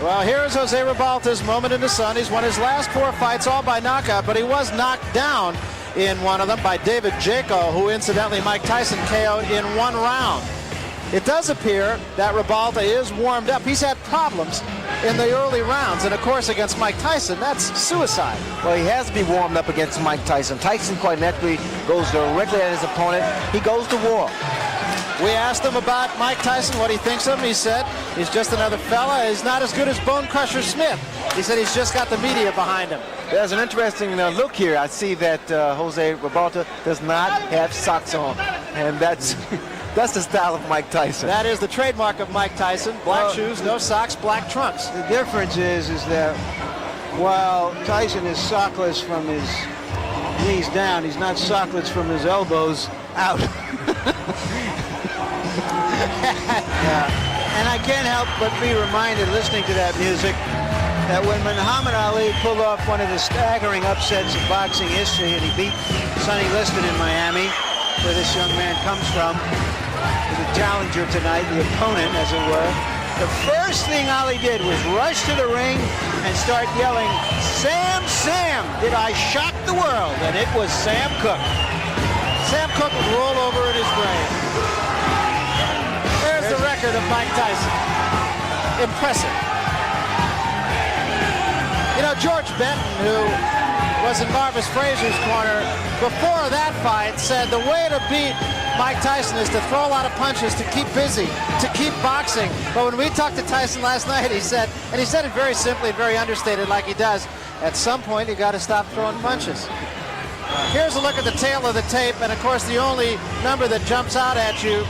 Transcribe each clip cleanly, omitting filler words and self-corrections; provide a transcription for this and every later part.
Well, here's Jose Ribalta's moment in the sun. He's won his last 4 fights all by knockout, but he was knocked down in one of them by David Jaco, who incidentally Mike Tyson KO'd in 1 round. It does appear that Ribalta is warmed up. He's had problems in the early rounds, and of course against Mike Tyson, that's suicide. Well, he has to be warmed up against Mike Tyson. Tyson quite naturally goes directly at his opponent. He goes to war. We asked him about Mike Tyson, what he thinks of him. He said he's just another fella. He's not as good as Bone Crusher Smith. He said he's just got the media behind him. There's an interesting look here. I see that Jose Ribalta does not have socks on, and that's that's the style of Mike Tyson. That is the trademark of Mike Tyson. Black shoes, no socks, black trunks. The difference is that while Tyson is sockless from his knees down, he's not sockless from his elbows out. And I can't help but be reminded, listening to that music, that when Muhammad Ali pulled off one of the staggering upsets of boxing history, and he beat Sonny Liston in Miami, where this young man comes from, the challenger tonight, the opponent, as it were, the first thing Ali did was rush to the ring and start yelling, "Sam, Sam, did I shock the world?" And it was Sam Cooke. Sam Cooke would roll over in his grave. There's the record of Mike Tyson. Impressive. You know, George Benton, who was in Marvis Frazier's corner before that fight, said the way to beat Mike Tyson is to throw a lot of punches, to keep busy, to keep boxing. But when we talked to Tyson last night, he said, and he said it very simply, very understated like he does, at some point you got to stop throwing punches. Here's a look at the tail of the tape, and of course the only number that jumps out at you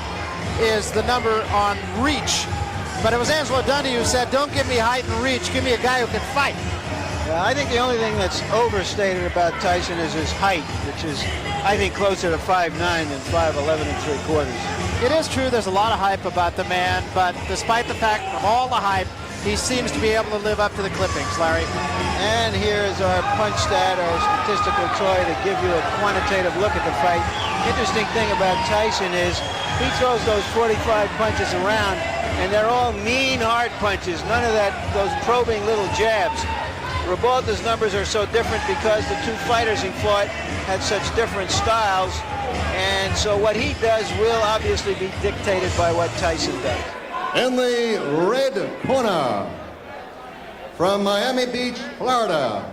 is the number on reach. But it was Angelo Dundee who said, don't give me height and reach, give me a guy who can fight. I think the only thing that's overstated about Tyson is his height, which is, I think, closer to 5'9" than 5'11 3/4. It is true there's a lot of hype about the man, but despite the fact of all the hype, he seems to be able to live up to the clippings, Larry. And here's our punch stat, our statistical toy, to give you a quantitative look at the fight. Interesting thing about Tyson is he throws those 45 punches around, and they're all mean, hard punches. None of those probing little jabs. Ribalta's numbers are so different because the 2 fighters he fought had such different styles, and so what he does will obviously be dictated by what Tyson does. In the red corner, from Miami Beach, Florida,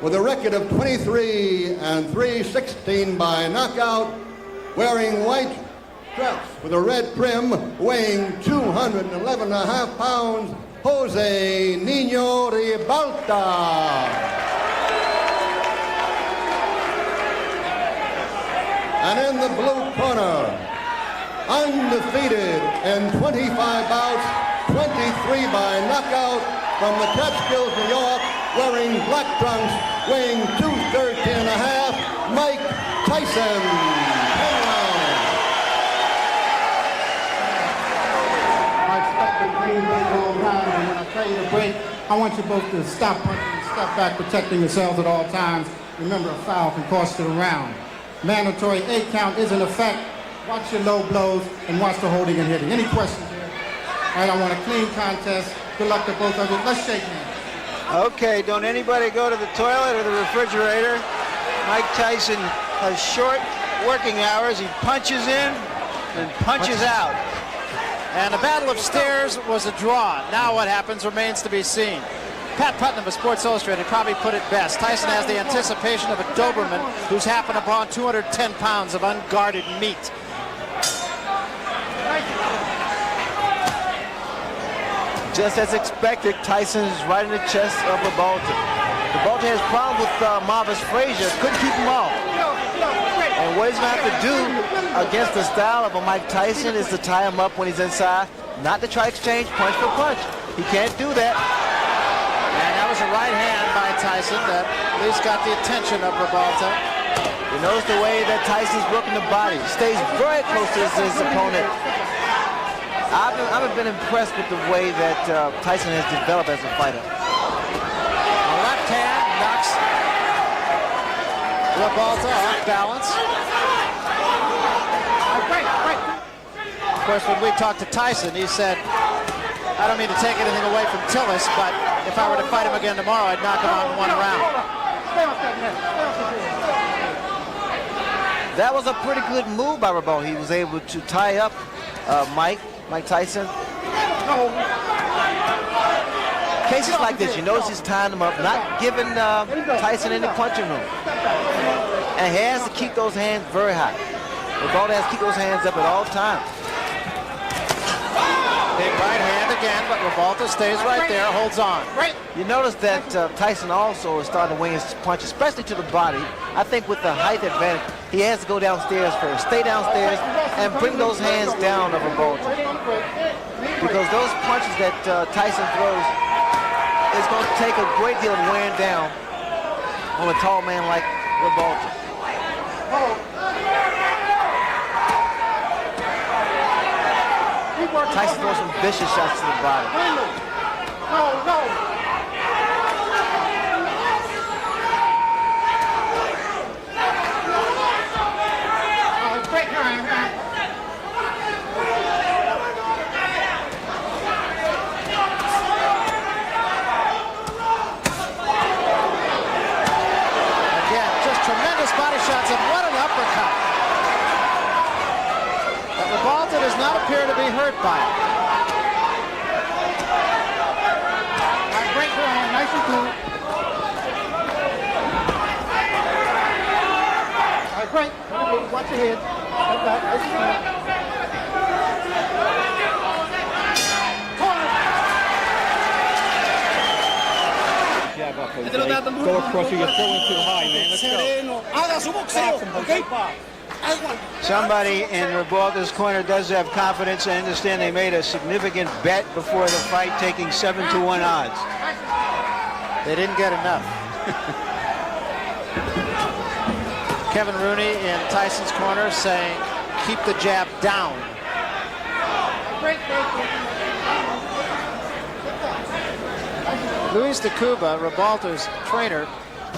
with a record of 23 and 3/16 by knockout, wearing white straps with a red trim, weighing 211.5 pounds, Jose Nino Ribalta. And in the blue corner, undefeated in 25 bouts, 23 by knockout, from the Catskills, New York, wearing black trunks, weighing 213.5, Mike Tyson. 10 rounds. I expect the green break all round, and when I tell you to break, I want you both to stop punching and step back, protecting yourselves at all times. Remember, a foul can cost you the round. Mandatory 8 count is in effect. Watch your low blows and watch the holding and hitting. Any questions here? All right, I want a clean contest. Good luck to both of you. Let's shake hands. Okay, don't anybody go to the toilet or the refrigerator. Mike Tyson has short working hours. He punches in and punches out. And the Battle of Stairs was a draw. Now what happens remains to be seen. Pat Putnam of Sports Illustrated probably put it best. Tyson has the anticipation of a Doberman who's happened upon 210 pounds of unguarded meat. Just as expected, Tyson is right in the chest of Ribalta. Ribalta has problems with Marvis Frazier, couldn't keep him off. And what he's going to have to do against the style of a Mike Tyson is to tie him up when he's inside, not to try to exchange punch for punch. He can't do that. And that was a right hand by Tyson that at least got the attention of Ribalta. You notice the way that Tyson's working the body. Stays very close to his opponent. I've been impressed with the way that Tyson has developed as a fighter. A left hand knocks Ribalta off balance. Of course, when we talked to Tyson, he said, I don't mean to take anything away from Tillis, but if I were to fight him again tomorrow, I'd knock him out in 1 round. That was a pretty good move by Ribalta. He was able to tie up Mike Tyson. Cases like this, you notice he's tying him up, not giving Tyson any punching room. And he has to keep those hands very high. Ribalta has to keep those hands up at all times. Big right hand again, but Ribalta stays right there, holds on. You notice that Tyson also is starting to wing his punch, especially to the body. I think with the height advantage, he has to go downstairs first. Stay downstairs and bring those hands down of Ribalta. Because those punches that Tyson throws is going to take a great deal of wearing down on a tall man like Ribalta. Tyson throws some vicious shots to the body. Again, just tremendous body shots, and what an uppercut. But Ribalta does not appear to be hurt by it. Break your hand, nice and cool. All right, break. Watch your head. Nice and cool. Go across you, you're throwing too high, man. Let's go. Haga su boxeo, ¿ok? Somebody in Ribalta's corner does have confidence. I understand they made a significant bet before the fight, taking 7-to-1 odds. They didn't get enough. Kevin Rooney in Tyson's corner saying, keep the jab down. Luis de Cuba, Ribalta's trainer,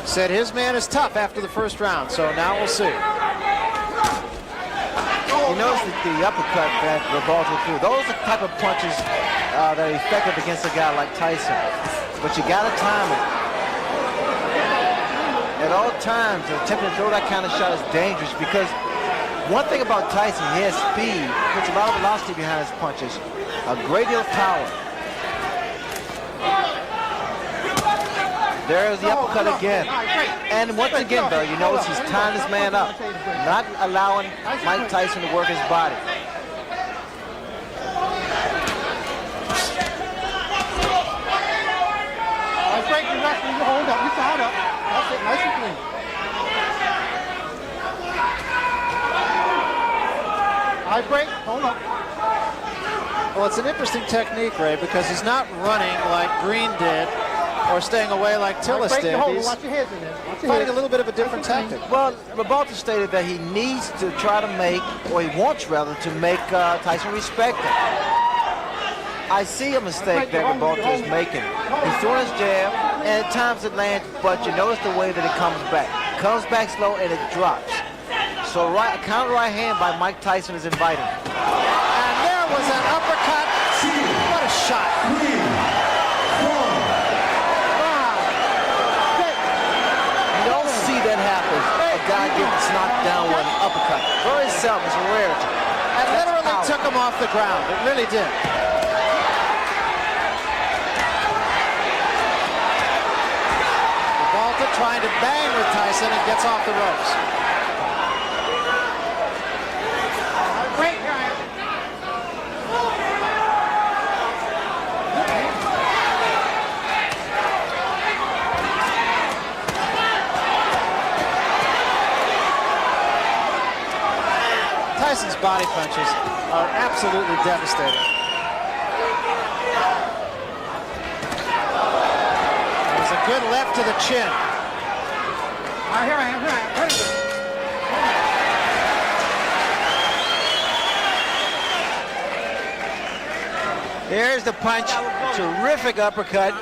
said his man is tough after the first round, so now we'll see. You notice the uppercut that Ribalta threw. Those are the type of punches that are effective against a guy like Tyson. But you got to time it. At all times, attempting to throw that kind of shot is dangerous because one thing about Tyson, he has speed, puts a lot of velocity behind his punches, a great deal of power. There's the uppercut again. And once again, though, you notice he's tying this man up, not allowing Mike Tyson to work his body. Break your wrestling, you hold up, you tied up. That's it, nice and clean. All right, break, hold up. Well, it's an interesting technique, Ray, because he's not running like Green did or staying away like Tillis Break did. your hold, He's watch your heads in there. Watch your fighting heads. a little bit of a different tactic. Well, Ribalta stated that he needs to try to make, or he wants rather, to make Tyson respect him. I see a mistake that Ribalta is making. He's throwing his jab, and at times it lands, but you notice the way that it comes back. Comes back slow, and it drops. So a counter right hand by Mike Tyson is invited. And there was an uppercut. What a shot. You don't see that happen. A guy gets knocked down with an uppercut. Very seldom, it's a rarity. And literally took him off the ground. It really did. Ribalta trying to bang with Tyson and gets off the ropes. Break your hand. Tyson's body punches are absolutely devastating. There's a good left to the chin. All right, here I am, here I am. There's the punch. Terrific uppercut.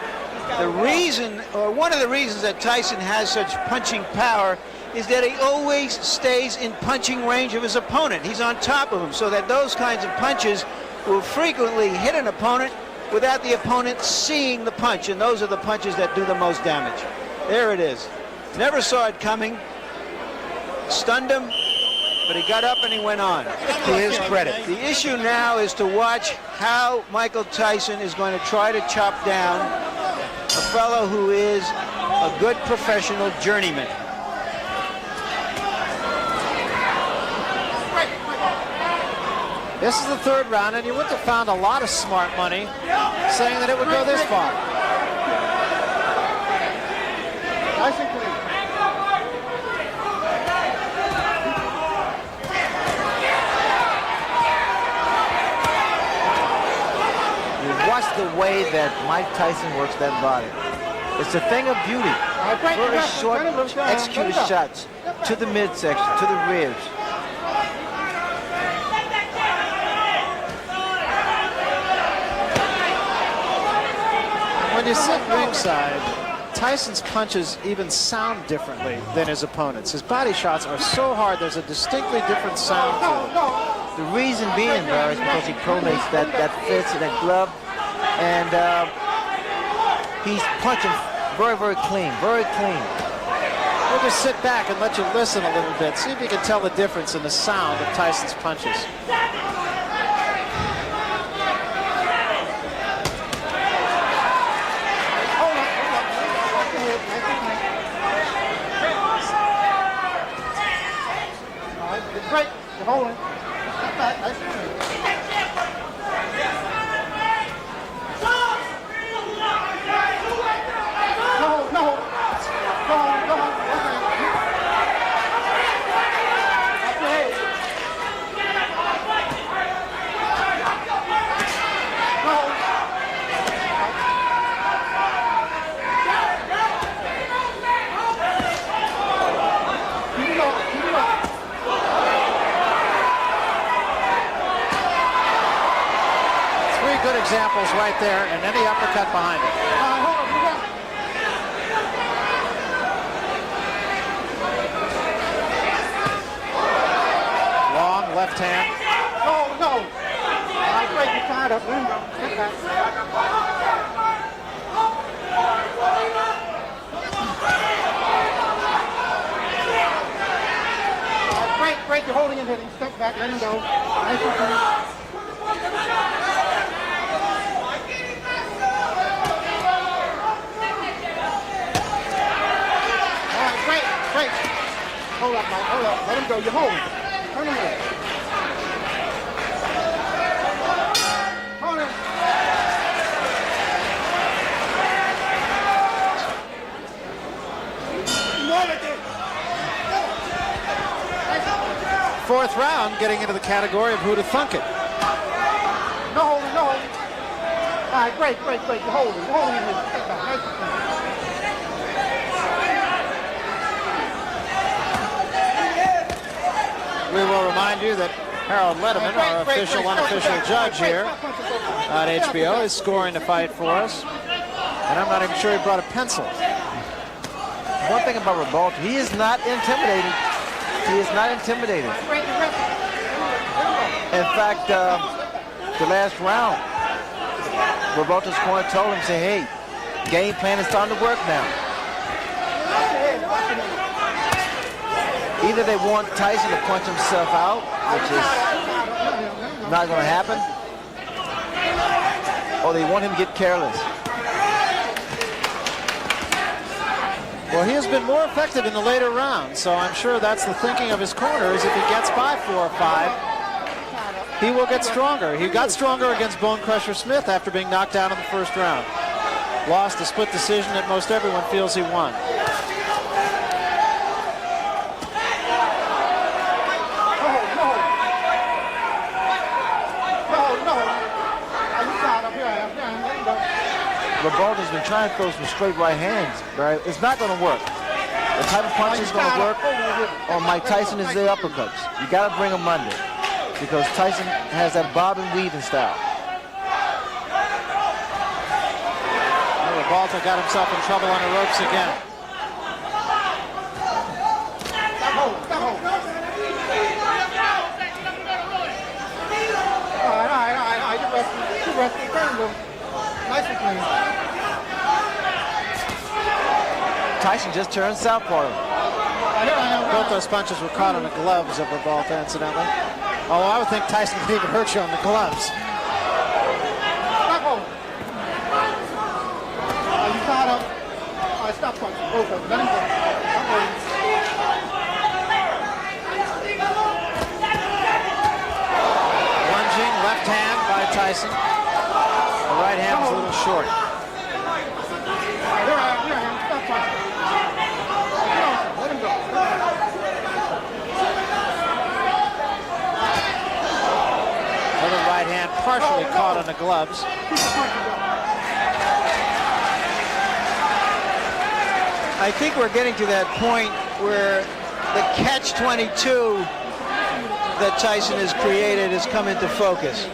The reason, or one of the reasons that Tyson has such punching power is that he always stays in punching range of his opponent. He's on top of him, so that those kinds of punches will frequently hit an opponent without the opponent seeing the punch, and those are the punches that do the most damage. There it is. Never saw it coming. Stunned him, but he got up and he went on, to his credit. The issue now is to watch how Michael Tyson is going to try to chop down a fellow who is a good professional journeyman. This is the third round, and you wouldn't have found a lot of smart money saying that it would go this far. Nice and clean. You watch the way that Mike Tyson works that body. It's a thing of beauty. Very short, executed shots to the midsection, to the ribs. When you sit ringside, Tyson's punches even sound differently than his opponents. His body shots are so hard, there's a distinctly different sound to them. The reason being, Barry, is because he pronates that fist and that glove, and he's punching very, very clean, very clean. We'll just sit back and let you listen a little bit. See if you can tell the difference in the sound of Tyson's punches. Great. You're holding. Step back. Nice and clean. No. Good examples right there, and any uppercut behind it. Long left hand. No. I break your tied up. Let him go. Step back. Break. You're holding and hitting. Step back. Let him go. Nice and clean. Break. Hold up, Mike. Hold up. Let him go. You're holding. Turn him in. Hold him. Fourth round, getting into the category of who to thunk it. No holding. All right, break. You're holding. You're holding in here. Step back. Nice and clean. We will remind you that Harold Letterman, our official, unofficial judge here on HBO, is scoring the fight for us. And I'm not even sure he brought a pencil. One thing about Ribalta, he is not intimidated. He is not intimidated. In fact, the last round, Ribalta's corner told him, say, hey, game plan is starting to work now. Either they want Tyson to punch himself out, which is not going to happen, or they want him to get careless. Well, he has been more effective in the later rounds, so I'm sure that's the thinking of his corner, is if he gets by 4 or 5, he will get stronger. He got stronger against Bone Crusher Smith after being knocked down in the first round. Lost a split decision that most everyone feels he won. Ribalta's been trying to throw some straight right hands, Barry. It's not going to work. The type of punch is going to work on Mike Tyson is the uppercuts. You got to bring them under because Tyson has that bob and weaving style. Well, Ribalta got himself in trouble on the ropes again. All right. You're resting. Tyson clean. Tyson just turned southpaw. Both those punches were caught on the gloves of Ribalta, incidentally. Although I would think Tyson could even hurt you on the gloves. Stop holding. You tied up. All right, stop punching. Both of them. Let him go. Stop holding. Lunging left hand by Tyson. The right hand was a little short. Here I am. Stop punching. Let him go. Another right hand partially caught on the gloves. I think we're getting to that point where the catch-22 that Tyson has created has come into focus.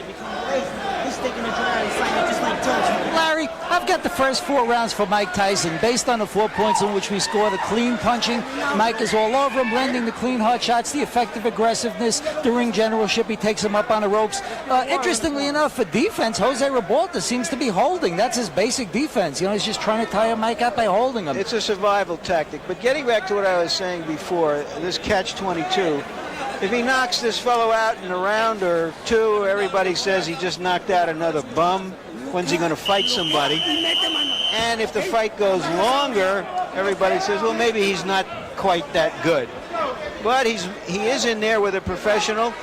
Larry, I've got the first 4 rounds for Mike Tyson. Based on the 4 points in which we scored, the clean punching, Mike is all over him, landing the clean hard shots, the effective aggressiveness, the ring generalship, he takes him up on the ropes. Interestingly enough, for defense, Jose Ribalta seems to be holding. That's his basic defense. You know, he's just trying to tire Mike out by holding him. It's a survival tactic. But getting back to what I was saying before, this catch-22, if he knocks this fellow out in a round or 2, everybody says he just knocked out another bum. When's he going to fight somebody? And if the fight goes longer, everybody says, well, maybe he's not quite that good. But he is in there with a professional.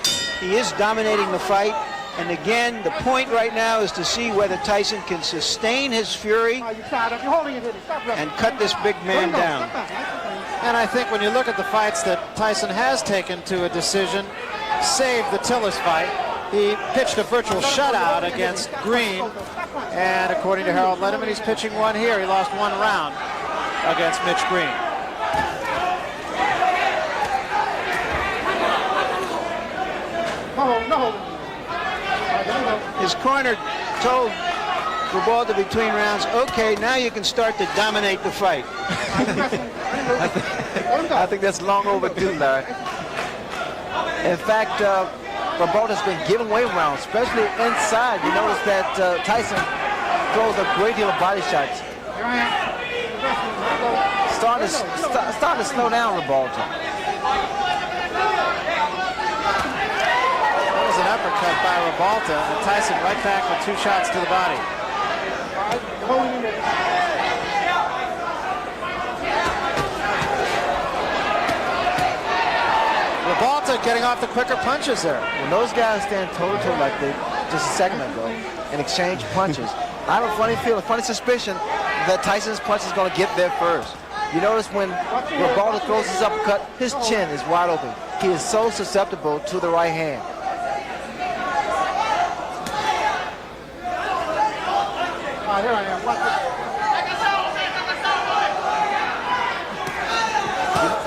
He is dominating the fight. And again, the point right now is to see whether Tyson can sustain his fury and cut this big man down. And I think when you look at the fights that Tyson has taken to a decision, save the Tillis fight, he pitched a virtual shutout against Green. And according to Harold Letterman, he's pitching one here. He lost 1 round against Mitch Green. His corner told Ribalta between rounds, okay, now you can start to dominate the fight. I think that's long overdue, Larry. In fact, Ribalta's been giving away rounds, especially inside. You notice that Tyson throws a great deal of body shots. Starting to slow down Ribalta. That was an uppercut by Ribalta, and Tyson right back with 2 shots to the body. Ribalta getting off the quicker punches there. When those guys stand toe-to-toe like they just a second ago and exchange punches, I have a funny suspicion that Tyson's punch is going to get there first. You notice when Ribalta throws his uppercut, his chin is wide open. He is so susceptible to the right hand. Here I am.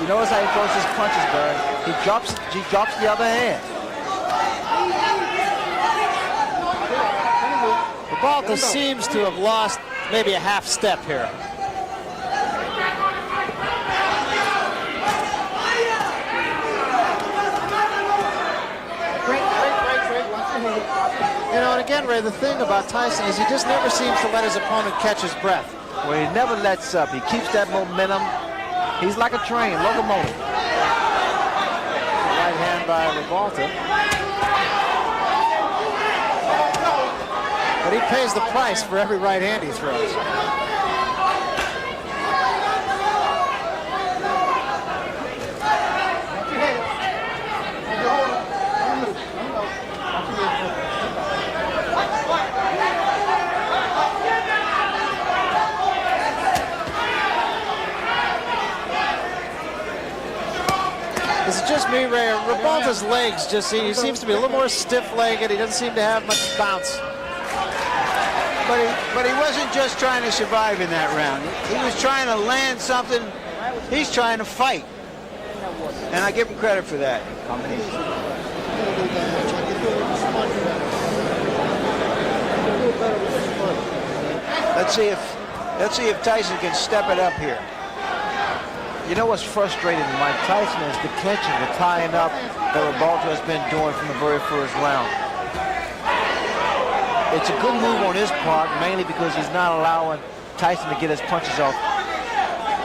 You notice how he throws his punches, Barry. He drops the other hand. Ribalta seems to have lost maybe a half step here. You know, and again, Ray, the thing about Tyson is he just never seems to let his opponent catch his breath. Well, he never lets up. He keeps that momentum. He's like a train, locomotive. Right hand by Ribalta. But he pays the price for every right hand he throws. Is it just me, Ray? Ribalta's legs just, he seems to be a little more stiff-legged. He doesn't seem to have much bounce. But he wasn't just trying to survive in that round. He was trying to land something. He's trying to fight. And I give him credit for that. Let's see if Tyson can step it up here. You know what's frustrating Mike Tyson is the clinching, the tying up that Ribalta has been doing from the very first round. It's a good move on his part, mainly because he's not allowing Tyson to get his punches off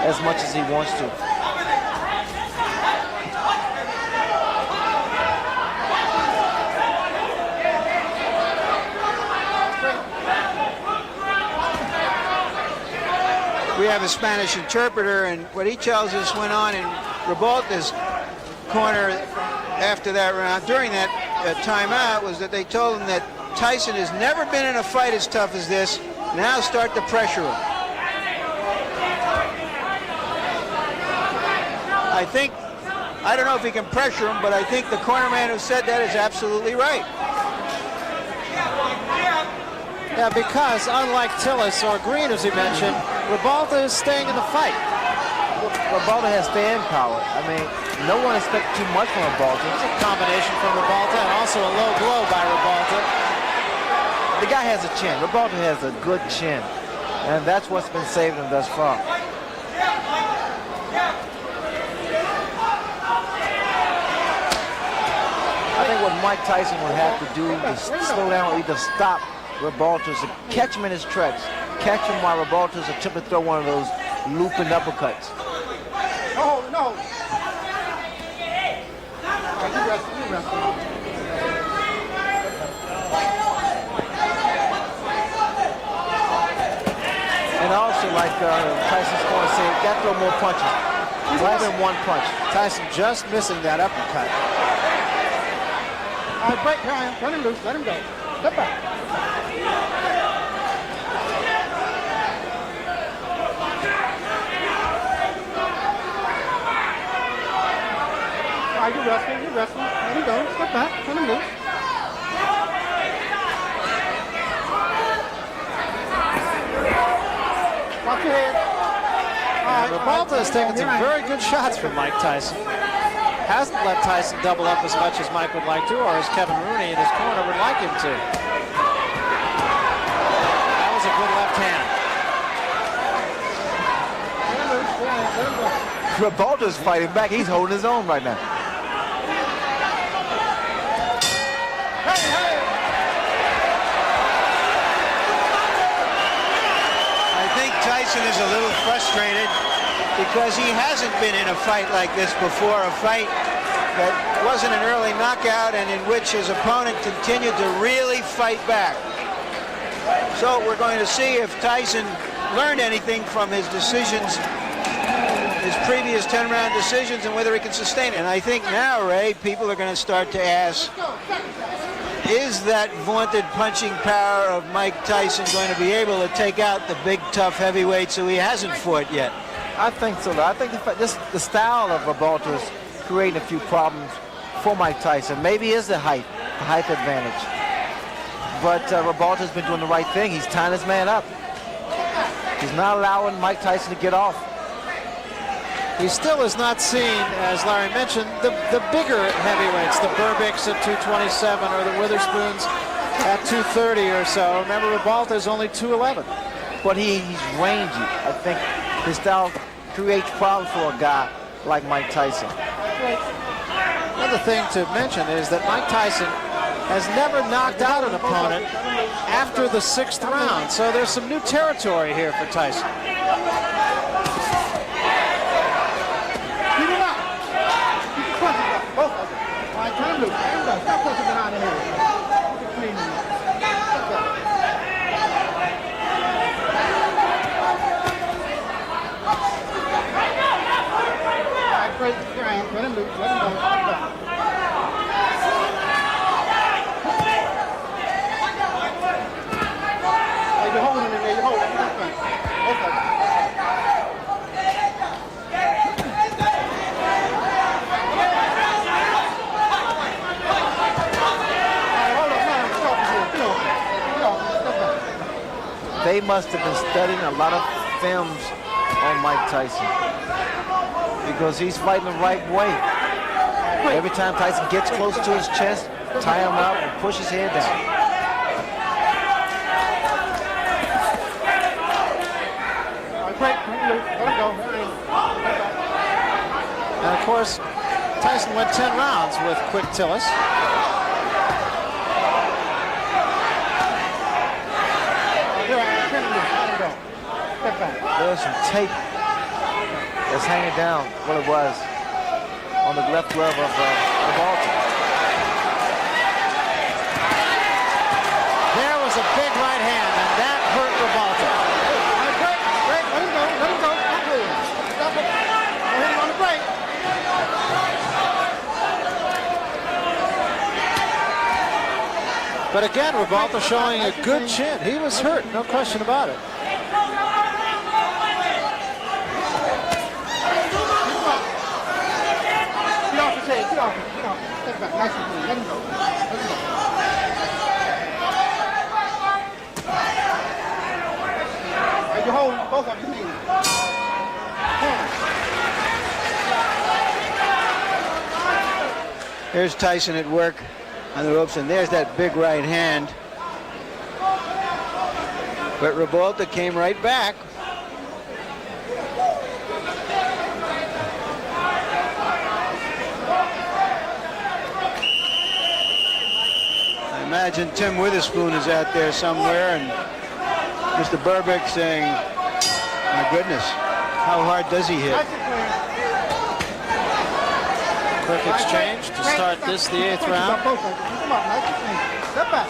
as much as he wants to. We have a Spanish interpreter, and what he tells us went on in Ribalta's corner after that round, during that timeout, was that they told him that Tyson has never been in a fight as tough as this. Now start to pressure him. I don't know if he can pressure him, but I think the corner man who said that is absolutely right. Yeah, because unlike Tillis or Green, as he mentioned, Ribalta is staying in the fight. Ribalta has staying power. I mean, no one expected too much from Ribalta. It's a combination from Ribalta and also a low blow by Ribalta. The guy has a chin. Ribalta has a good chin, and that's what's been saving him thus far. I think what Mike Tyson would have to do is slow down or either stop Ribalta's, catch him in his tracks, catch him while Ribalta's attempting to throw one of those looping uppercuts. Oh, no. You wrestle. And also, like Tyson's going to say, got to throw more punches. Rather than one punch. Tyson just missing that uppercut. All right, break, Ryan. Turn him loose. Let him go. Step back. All right, you're wrestling. You're wrestling. Let him go. Step back. Turn him loose. Watch your head. Ribalta has taken some very good shots from Mike Tyson. Hasn't let Tyson double up as much as Mike would like to, or as Kevin Rooney in his corner would like him to. That was a good left hand. Ribalta's fighting back. He's holding his own right now. I think Tyson is a little frustrated because he hasn't been in a fight like this before, a fight that wasn't an early knockout and in which his opponent continued to really fight back. So we're going to see if Tyson learned anything from his decisions, his previous 10-round decisions, and whether he can sustain it. And I think now, Ray, people are going to start to ask, is that vaunted punching power of Mike Tyson going to be able to take out the big, tough heavyweights who he hasn't fought yet? I think so. I think the style of Ribalta is creating a few problems for Mike Tyson. Maybe it is the height advantage. But Ribalta's been doing the right thing. He's tying his man up. He's not allowing Mike Tyson to get off. He still is not seen, as Larry mentioned, the bigger heavyweights, the Burbicks at 227 or the Witherspoons at 230 or so. Remember, Ribalta is only 211. But he's rangy. I think his style creates problems for a guy like Mike Tyson. Another thing to mention is that Mike Tyson has never knocked out an opponent after the 6th round. So there's some new territory here for Tyson. Keep him up. Keep the punches up. Both of them. All right, turn him loose. Turn him loose. Stop punching behind the head. Clean him up. Step back. All right, break the ground. Turn him loose. Let him go. Step back. Hey, you're holding him in there. You're holding him. Both of them. They must have been studying a lot of films on Mike Tyson because he's fighting the right way. Every time Tyson gets close to his chest, tie him up and push his head down. And of course, Tyson went 10 rounds with Quick Tillis. There's some tape that's hanging down, what it was, on the left glove of Ribalta. There was a big right hand, and that hurt Ribalta. Break, let him go, let him go. Stop it. Don't hit him on the break. But again, Ribalta showing a good chin. He was hurt, no question about it. Get off his head, get off him, get off him. Step back, nice and clean. Let him go. Let him go. Right, you hold both of your knees. Here's Tyson at work on the ropes, and there's that big right hand. But Ribalta came right back. I imagine Tim Witherspoon is out there somewhere, and Mr. Burbick saying, my goodness, how hard does he hit? Nice and clean. Quick exchange to start this, the 8th round. Come on, nice and clean. Step back.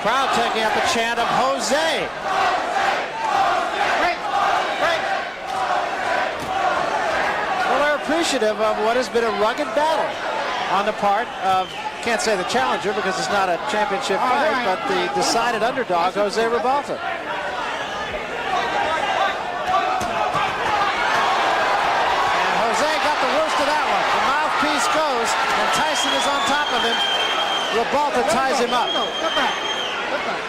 Crowd taking up a chant of Jose. Well, they're appreciative of what has been a rugged battle on the part of, can't say the challenger because it's not a championship fight, but the decided underdog, Jose Ribalta. And Jose got the worst of that one. The mouthpiece goes, and Tyson is on top of him. Ribalta ties him up. Step back. Step back.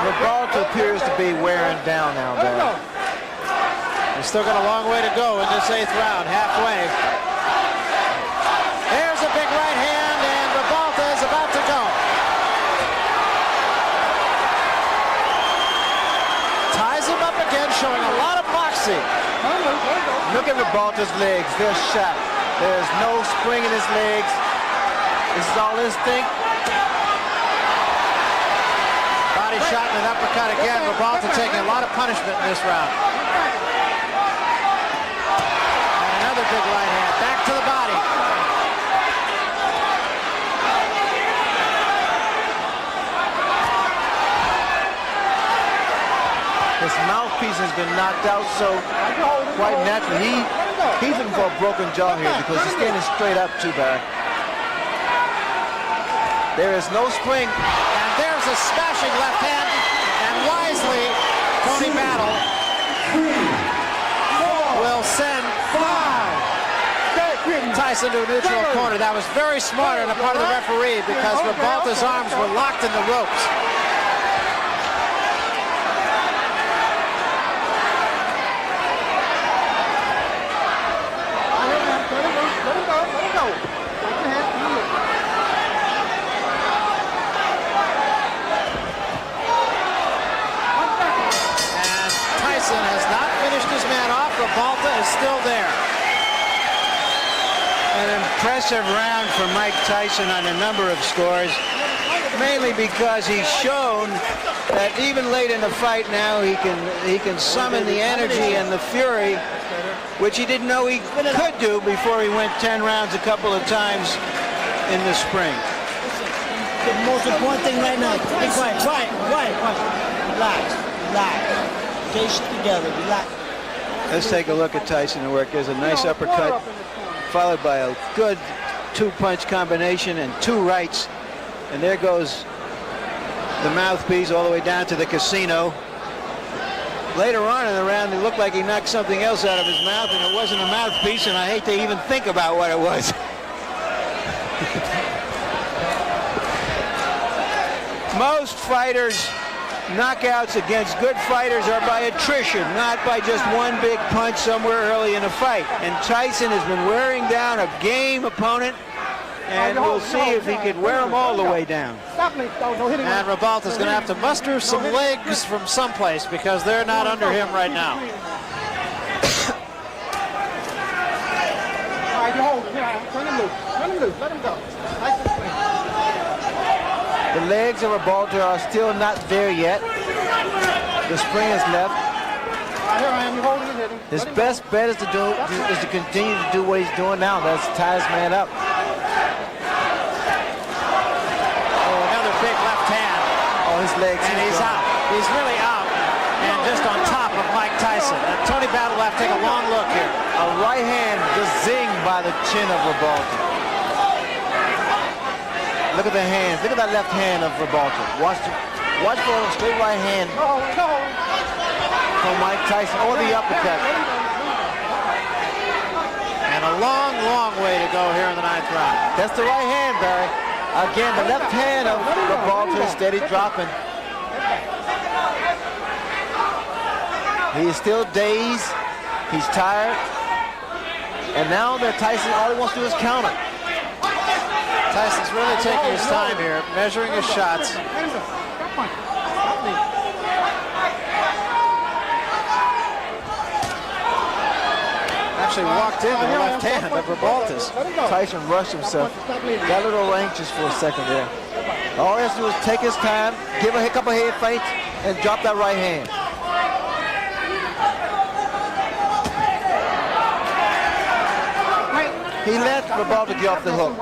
Ribalta appears to be wearing down now, Barry. He's still got a long way to go in this 8th round, halfway. There's a big right hand, and Ribalta is about to go. Ties him up again, showing a lot of moxie. Look at Ribalta's legs. They're shot. There's no spring in his legs. This is all instinct. Body shot and an uppercut again. Ribalta taking a lot of punishment in this round. And another big right hand. Back to the body. His mouthpiece has been knocked out, so quite naturally he's looking for a broken jaw here because he's standing straight up too, Barry. There is no spring. And there's a smashing left hand. And wisely, Tony Battle will send Tyson to a neutral corner. That was very smart on the part of the referee because Ribalta's arms were locked in the ropes. Ribalta is still there. An impressive round for Mike Tyson on a number of scores, mainly because he's shown that even late in the fight now he can summon the energy and the fury, which he didn't know he could do before he went 10 rounds a couple of times in the spring. The most important thing right now, be quiet, relax. Stay together, relax. Let's take a look at Tyson at work. There's a nice uppercut followed by a good 2-punch combination and 2 rights. And there goes the mouthpiece all the way down to the casino. Later on in the round, it looked like he knocked something else out of his mouth, and it wasn't a mouthpiece, and I hate to even think about what it was. Most fighters knockouts against good fighters are by attrition, not by just one big punch somewhere early in a fight. And Tyson has been wearing down a game opponent, and we'll see if he can wear them all the way down. And Ribalta's going to have to muster some legs from someplace because they're not under him right now. The legs of Ribalta are still not there yet. The spring is left. His best bet is to continue to do what he's doing now. That's tie his man up. Oh, another big left hand. Oh, his legs. And he's out. He's really out. And just on top of Mike Tyson. And Tony Battle will have to take a long look here. A right hand just zinged by the chin of Ribalta. Look at the hands. Look at that left hand of Ribalta. Watch for a straight right hand from Mike Tyson or the uppercut. And a long, long way to go here in the 9th round. That's the right hand, Barry. Again, the left hand of Ribalta is steady dropping. He is still dazed. He's tired. And now that Tyson, all he wants to do is counter. Tyson's really taking his time here, measuring his shots. Actually walked in the left hand of Ribalta's. Tyson rushed himself. Got a little anxious for a second there. All he has to do is take his time, give a couple head feints, and drop that right hand. He let Ribalta get off the hook.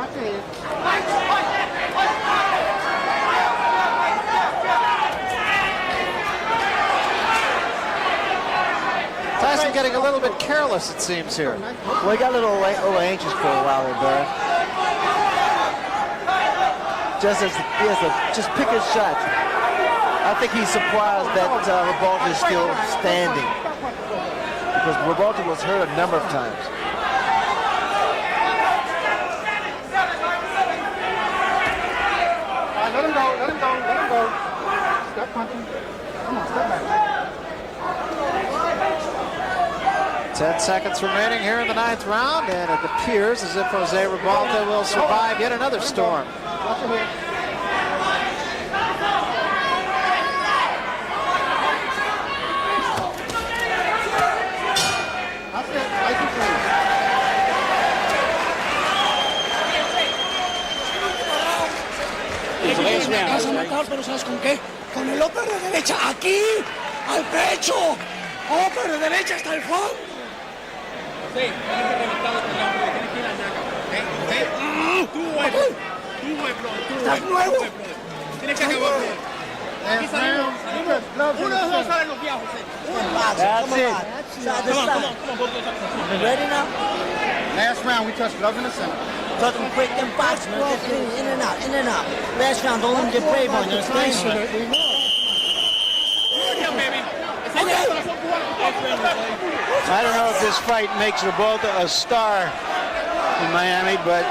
Tyson getting a little bit careless, it seems, here. Well, he got a little anxious for a while there, Barry. Just as he has to just pick his shots. I think he's surprised that Ribalta is still standing, because Ribalta was hurt a number of times. Let him go, let him go, let him go. Stop punching. Come on, step back. 10 seconds remaining here in the 9th round, and it appears as if Jose Ribalta will survive yet another storm. Watch your head. That's it. Nice and clean. Vas a matar, pero ¿sabes con qué? Con el upper de derecha, aquí, al pecho. Upper de derecha hasta el fondo. Estás nuevo. Tienes que acabar. Uno de los salen los viejos. That's it. Ready now? Last round, we touched gloves in the center. Touch them quick and fast, man. Just in and out, in and out. Last round, don't let them get brave on you. Understand? I don't know if this fight makes Ribalta a star in Miami, but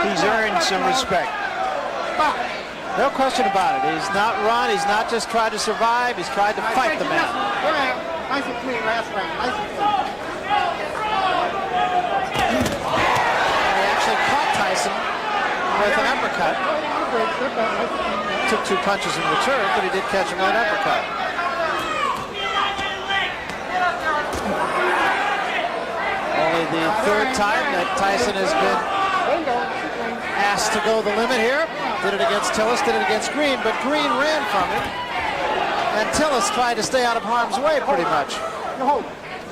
he's earned some respect. No question about it. He's not run. He's not just tried to survive. He's tried to fight the man. Nice and clean last round. Nice and clean. He actually caught Tyson with an uppercut. Took 2 punches in return, but he did catch him with an uppercut. Only the 3rd time that Tyson has been asked to go the limit here. Did it against Tillis, did it against Green, but Green ran from him. And Tillis tried to stay out of harm's way pretty much.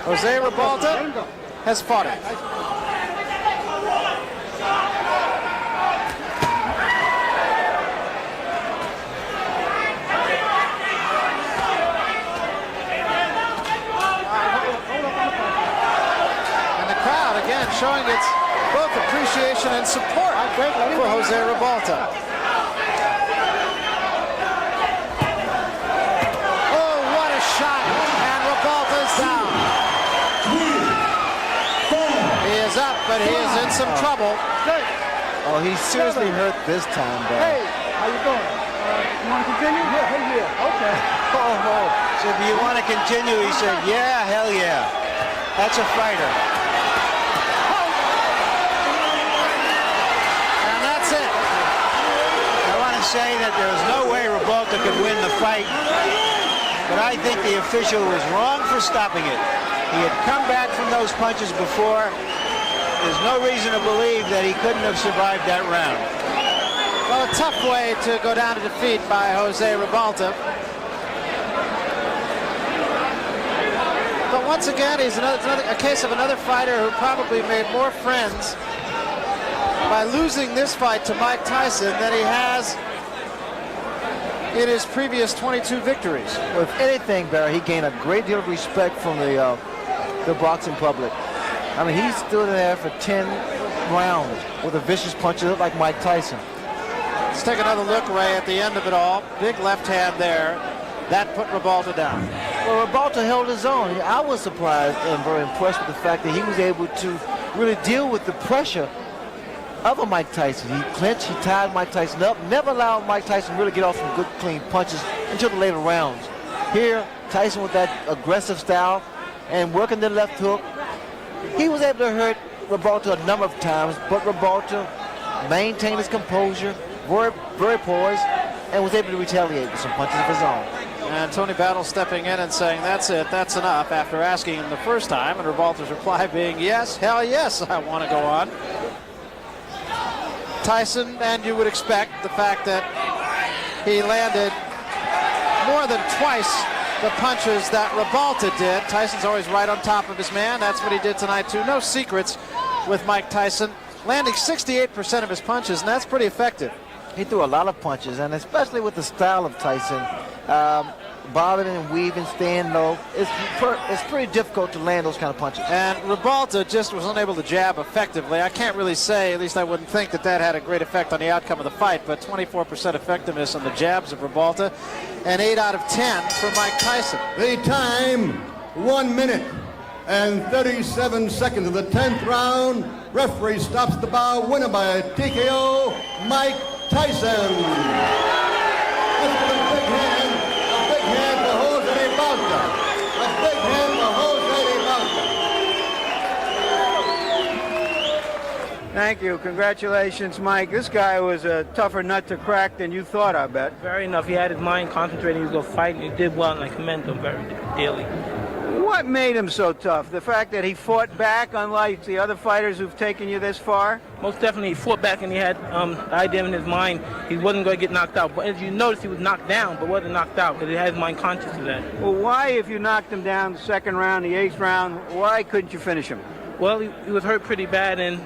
Jose Ribalta has fought it. And the crowd, again, showing its both appreciation and support for Jose Ribalta. Oh, what a shot! And Ribalta's down. He is up, but he is in some trouble. Oh, he's seriously hurt this time, Barry. Hey, how you doing? You want to continue? Yeah. Okay. Oh. So do you want to continue? He said, yeah, hell yeah. That's a fighter. And that's it. I want to say that there was no way Ribalta could win the fight, but I think the official was wrong for stopping it. He had come back from those punches before. There's no reason to believe that he couldn't have survived that round. Well, a tough way to go down to defeat by Jose Ribalta. But once again, he's a case of another fighter who probably made more friends by losing this fight to Mike Tyson than he has in his previous 22 victories. Well, if anything, Barry, he gained a great deal of respect from the boxing public. I mean, he stood there for 10 rounds with a vicious punch that looked like Mike Tyson. Let's take another look, Ray, at the end of it all. Big left hand there. That put Ribalta down. Well, Ribalta held his own. I was surprised and very impressed with the fact that he was able to really deal with the pressure of a Mike Tyson. He clinched, he tied Mike Tyson up, never allowed Mike Tyson to really get off some good, clean punches until the later rounds. Here, Tyson with that aggressive style and working the left hook, he was able to hurt Ribalta a number of times, but Ribalta maintained his composure, very poised, and was able to retaliate with some punches of his own. And Tony Battle stepping in and saying, that's it, that's enough, after asking him the first time, and Ribalta's reply being, yes, hell yes, I want to go on. Tyson, and you would expect the fact that he landed more than twice the punches that Ribalta did. Tyson's always right on top of his man. That's what he did tonight, too. No secrets with Mike Tyson, landing 68% of his punches, and that's pretty effective. He threw a lot of punches, and especially with the style of Tyson, bobbing and weaving, staying low, it's pretty difficult to land those kind of punches. And Ribalta just was unable to jab effectively. I can't really say, at least I wouldn't think that had a great effect on the outcome of the fight, but 24% effectiveness on the jabs of Ribalta, and 8 out of 10 for Mike Tyson. The time, 1 minute and 37 seconds of the 10th round. Referee stops the bout. Winner by TKO, Mike Tyson. Let's give him a big hand. A big hand for Jose Ribalta. A big hand for Jose Ribalta. Thank you. Congratulations, Mike. This guy was a tougher nut to crack than you thought, I bet. Very enough. He had his mind concentrating. He was going to fight, and he did well, and I commend him very dearly. What made him so tough? The fact that he fought back, unlike the other fighters who've taken you this far? Most definitely, he fought back, and he had the idea in his mind he wasn't going to get knocked out. But as you notice, he was knocked down, but wasn't knocked out, because he had his mind conscious of that. Well, why, if you knocked him down the second round, the 8th round, why couldn't you finish him? Well, he was hurt pretty bad, and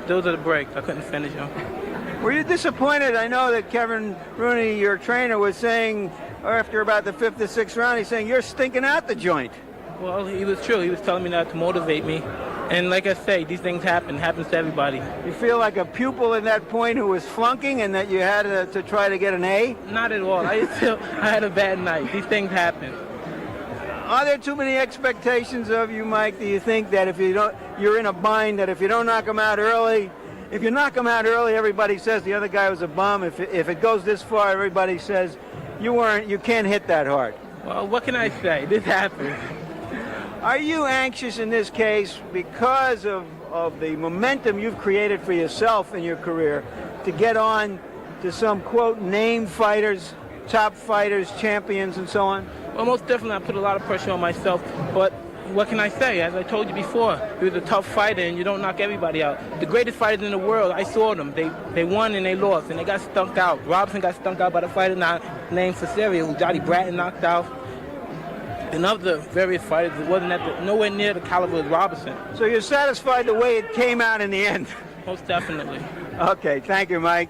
those are the breaks. I couldn't finish him. Were you disappointed? I know that Kevin Rooney, your trainer, was saying after about the 5th or 6th round, he's saying, you're stinking out the joint. Well, he was true. He was telling me that to motivate me. And like I say, these things happens to everybody. You feel like a pupil at that point who was flunking and that you had to try to get an A? Not at all. I had a bad night. These things happen. Are there too many expectations of you, Mike? Do you think that if you're in a bind, that if you don't knock him out early, if you knock him out early, everybody says the other guy was a bum. If it goes this far, everybody says you can't hit that hard. Well, what can I say? This happens. Are you anxious in this case because of the momentum you've created for yourself in your career to get on to some, quote, named fighters, top fighters, champions, and so on? Well, most definitely I put a lot of pressure on myself, but what can I say? As I told you before, he was a tough fighter, and you don't knock everybody out. The greatest fighters in the world, I saw them. They won and they lost, and they got stumped out. Robinson got stumped out by the fighter named Cesario, who Johnny Bratton knocked out. And of the various fighters, it wasn't nowhere near the caliber of Robinson. So you're satisfied the way it came out in the end? Most definitely. Okay, thank you, Mike.